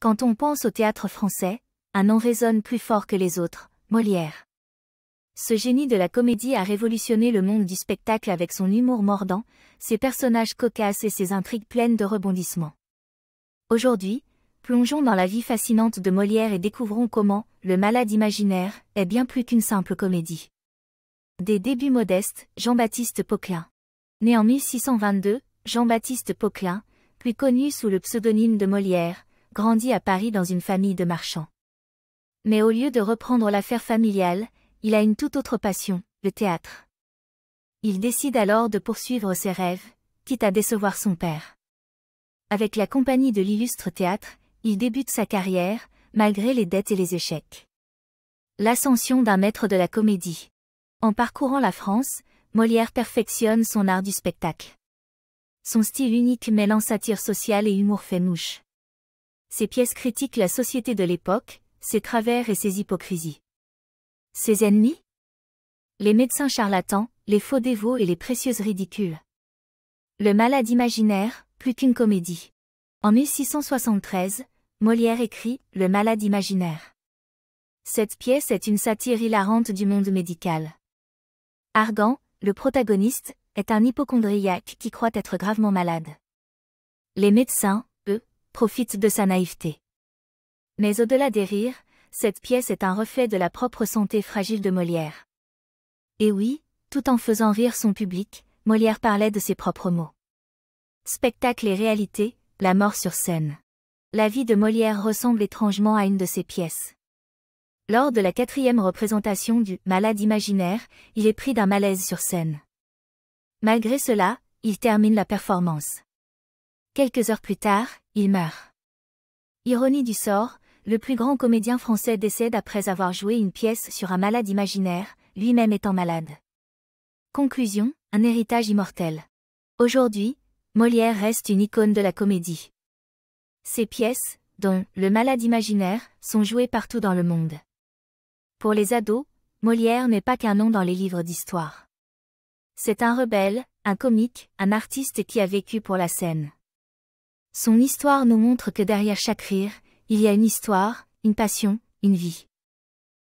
Quand on pense au théâtre français, un nom résonne plus fort que les autres, Molière. Ce génie de la comédie a révolutionné le monde du spectacle avec son humour mordant, ses personnages cocasses et ses intrigues pleines de rebondissements. Aujourd'hui, plongeons dans la vie fascinante de Molière et découvrons comment Le Malade imaginaire est bien plus qu'une simple comédie. Des débuts modestes, Jean-Baptiste Poquelin. Né en 1622, Jean-Baptiste Poquelin, plus connu sous le pseudonyme de Molière, grandit à Paris dans une famille de marchands. Mais au lieu de reprendre l'affaire familiale, il a une toute autre passion, le théâtre. Il décide alors de poursuivre ses rêves, quitte à décevoir son père. Avec la compagnie de l'Illustre Théâtre, il débute sa carrière, malgré les dettes et les échecs. L'ascension d'un maître de la comédie. En parcourant la France, Molière perfectionne son art du spectacle. Son style unique mêlant satire sociale et humour fait mouche. Ses pièces critiquent la société de l'époque, ses travers et ses hypocrisies. Ses ennemis? Les médecins charlatans, les faux dévots et les précieuses ridicules. Le Malade imaginaire, plus qu'une comédie. En 1673, Molière écrit « Le Malade imaginaire ». Cette pièce est une satire hilarante du monde médical. Argan, le protagoniste, est un hypocondriaque qui croit être gravement malade. Les médecins, eux, profitent de sa naïveté. Mais au-delà des rires, cette pièce est un reflet de la propre santé fragile de Molière. Et oui, tout en faisant rire son public, Molière parlait de ses propres maux. Spectacle et réalité, la mort sur scène. La vie de Molière ressemble étrangement à une de ses pièces. Lors de la 4e représentation du Malade imaginaire, il est pris d'un malaise sur scène. Malgré cela, il termine la performance. Quelques heures plus tard, il meurt. Ironie du sort, le plus grand comédien français décède après avoir joué une pièce sur un malade imaginaire, lui-même étant malade. Conclusion, un héritage immortel. Aujourd'hui, Molière reste une icône de la comédie. Ses pièces, dont Le Malade imaginaire, sont jouées partout dans le monde. Pour les ados, Molière n'est pas qu'un nom dans les livres d'histoire. C'est un rebelle, un comique, un artiste qui a vécu pour la scène. Son histoire nous montre que derrière chaque rire, il y a une histoire, une passion, une vie.